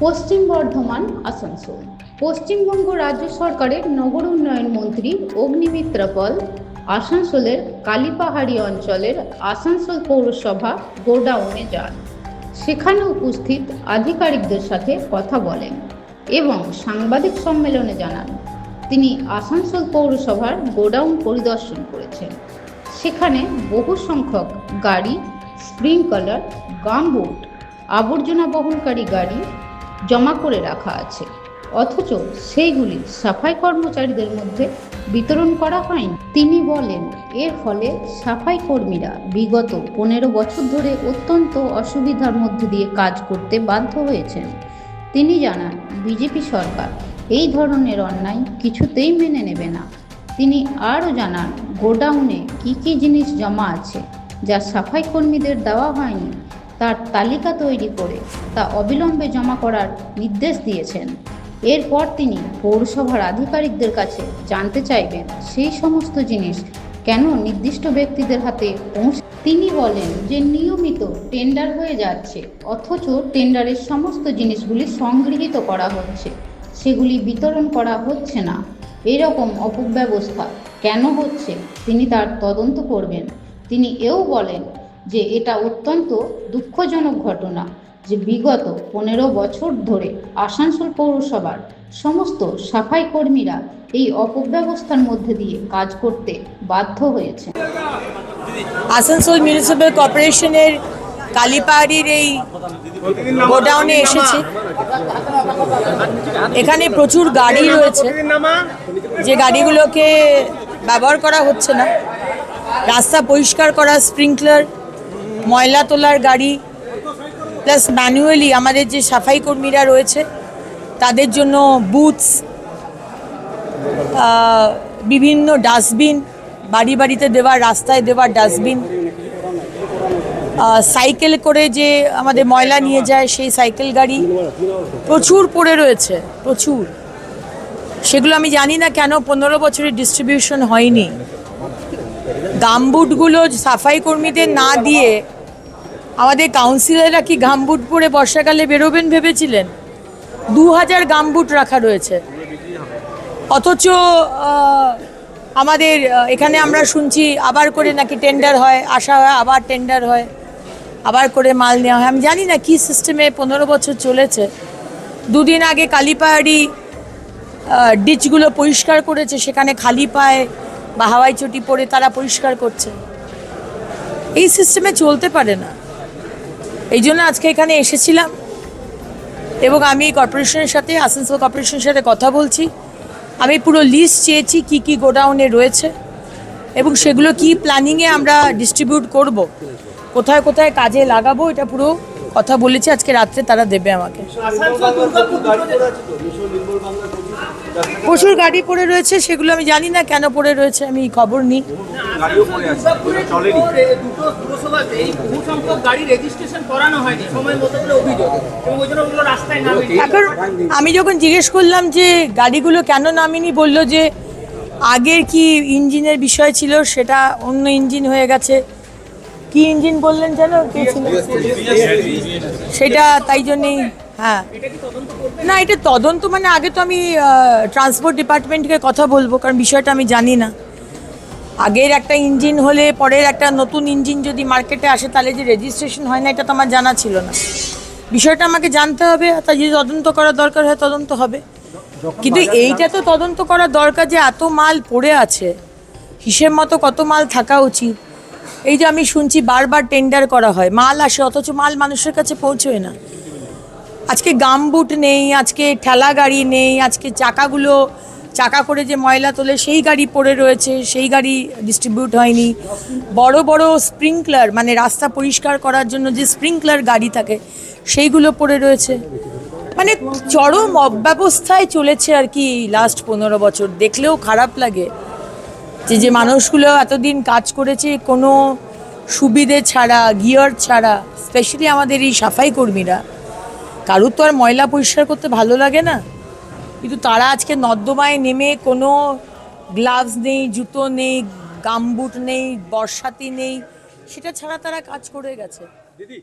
পশ্চিম বর্ধমান আসানসোল। পশ্চিমবঙ্গ রাজ্য সরকারের নগর উন্নয়ন মন্ত্রী অগ্নিমিত্রা পল আসানসোলের কালীপাহাড়ি অঞ্চলের আসানসোল পৌরসভা গোডাউনে যান। সেখানে উপস্থিত আধিকারিকদের সাথে কথা বলেন এবং সাংবাদিক সম্মেলনে জানান তিনি আসানসোল পৌরসভার গোডাউন পরিদর্শন করেছেন। সেখানে বহু সংখ্যক গাড়ি, স্প্রিংকলার, গামবুট, আবর্জনা বহনকারী গাড়ি জমা করে রাখা আছে, অথচ সেইগুলি সাফাই কর্মচারীদের মধ্যে বিতরণ করা হয়নি। তিনি বলেন, এর ফলে সাফাই কর্মীরা বিগত 15 বছর ধরে অত্যন্ত অসুবিধার মধ্যে দিয়ে কাজ করতে বাধ্য হয়েছেন। তিনি জানান, বিজেপি সরকার এই ধরনের অন্যায় কিছুতেই মেনে নেবে না। তিনি আরও জানান, গোডাউনে কী জিনিস জমা আছে যা সাফাই কর্মীদের দেওয়া হয়নি তার তালিকা তৈরি করে তা অবিলম্বে জমা করার নির্দেশ দিয়েছেন। এরপর তিনি পৌরসভার আধিকারিকদের কাছে জানতে চাইবেন সেই সমস্ত জিনিস কেন নির্দিষ্ট ব্যক্তিদের হাতে তিনি বলেন যে নিয়মিত টেন্ডার হয়ে যাচ্ছে, অথচ টেন্ডারের সমস্ত জিনিসগুলি সংগৃহীত করা হচ্ছে, সেগুলি বিতরণ করা হচ্ছে না। এরকম অপব্যবস্থা কেন হচ্ছে তিনি তার তদন্ত করবেন। তিনি এও বলেন যে এটা অত্যন্ত দুঃখজনক ঘটনা যে বিগত 15 বছর ধরে আসানসোল পৌরসভার সমস্ত সাফাই কর্মীরা এই অপব্যবস্থার মধ্যে দিয়ে কাজ করতে বাধ্য হয়েছে। আসানসোল মিউনিসিপ্যাল কর্পোরেশনের কালীপাহাড়ির এই গোডাউনে এসেছি। এখানে প্রচুর গাড়ি রয়েছে, যে গাড়িগুলোকে ব্যবহার করা হচ্ছে না। রাস্তা পরিষ্কার করা, স্প্রিংকলার, ময়লা তোলার গাড়ি, প্লাস ম্যানুয়ালি আমাদের যে সাফাই কর্মীরা রয়েছে তাদের জন্য বুথস, বিভিন্ন ডাস্টবিন, বাড়ি বাড়িতে দেওয়ার, রাস্তায় দেওয়ার ডাস্টবিন, সাইকেল করে যে আমাদের ময়লা নিয়ে যায় সেই সাইকেল গাড়ি প্রচুর পড়ে রয়েছে, প্রচুর। সেগুলো আমি জানি না কেন 15 বছরের ডিস্ট্রিবিউশন হয়নি। গামবুটগুলো সাফাই কর্মীদের না দিয়ে আমাদের কাউন্সিলররা কি গামবুট পরে বর্ষাকালে বেরোবেন ভেবেছিলেন? 2000 গামবুট রাখা রয়েছে, অথচ আমাদের এখানে আমরা শুনছি আবার করে নাকি টেন্ডার হয়, আসা হয়, আবার টেন্ডার হয়, আবার করে মাল নেওয়া হয়। আমি জানি না কী সিস্টেমে 15 বছর চলেছে। দুদিন আগে কালীপাহাড়ি ডিচগুলো পরিষ্কার করেছে, সেখানে খালি পায়ে বা হাওয়াই চটি পরে তারা পরিষ্কার করছে। এই সিস্টেমে চলতে পারে না। এই জন্য আজকে এখানে এসেছিলাম এবং আমি কর্পোরেশনের সাথে, আসানসোল কর্পোরেশনের সাথে কথা বলছি। আমি পুরো লিস্ট চেয়েছি কি গোডাউনে রয়েছে এবং সেগুলো কি প্ল্যানিংয়ে আমরা ডিস্ট্রিবিউট করব, কোথায় কোথায় কাজে লাগাবো, এটা পুরো কথা বলেছি। আজকে রাত্রে তারা দেবে আমাকে। প্রচুর গাড়ি পড়ে রয়েছে, সেগুলো আমি জানি না কেন পড়ে রয়েছে, আমি খবর নিই। এখন আমি যখন জিজ্ঞেস করলাম যে গাড়িগুলো কেন নামেনি, বলল যে আগের কি ইঞ্জিনের বিষয় ছিল, সেটা অন্য ইঞ্জিন হয়ে গেছে। কি ইঞ্জিন বললেন যেন, কে ছিল সেটা, তাই জন্যেই। হ্যাঁ, না এটা তদন্ত মানে আগে তো আমি ট্রান্সপোর্ট ডিপার্টমেন্টকে কথা বলবো, কারণ বিষয়টা আমি জানি না। আগের একটা ইঞ্জিন হলে পরের একটা নতুন ইঞ্জিন যদি মার্কেটে আসে তাহলে যে রেজিস্ট্রেশন হয় না, এটা তো আমার জানা ছিল না। বিষয়টা আমাকে জানতে হবে, তাই যদি তদন্ত করার দরকার হয় তদন্ত হবে। কিন্তু এইটা তো তদন্ত করার দরকার যে এত মাল পড়ে আছে, হিসেব মতো কত মাল থাকা উচিত। এই যে আমি শুনছি বারবার টেন্ডার করা হয়, মাল আসে, অথচ মাল মানুষের কাছে পৌঁছয় না। আজকে গামবুট নেই, আজকে ঠেলা গাড়ি নেই, আজকে চাকা করে যে ময়লা তোলে সেই গাড়ি পড়ে রয়েছে, সেই গাড়ি ডিস্ট্রিবিউট হয়নি। বড় বড় স্প্রিংকলার, মানে রাস্তা পরিষ্কার করার জন্য যে স্প্রিংকলার গাড়ি থাকে সেইগুলো পড়ে রয়েছে। মানে চরম অব্যবস্থায় চলেছে আর কি লাস্ট 15 বছর। দেখলেও খারাপ লাগে যে মানুষগুলো এতদিন কাজ করেছে কোনো সুবিধে ছাড়া, গিয়ার ছাড়া। স্পেশালি আমাদের এই সাফাই কর্মীরা, কারুর তো আর ময়লা পরিষ্কার করতে ভালো লাগে না, কিন্তু তারা আজকে নর্দমায় নেমে কোনো গ্লাভস নেই, জুতো নেই, গামবুট নেই, বর্ষাতি নেই, সেটা ছাড়া তারা কাজ করে গেছে। দিদি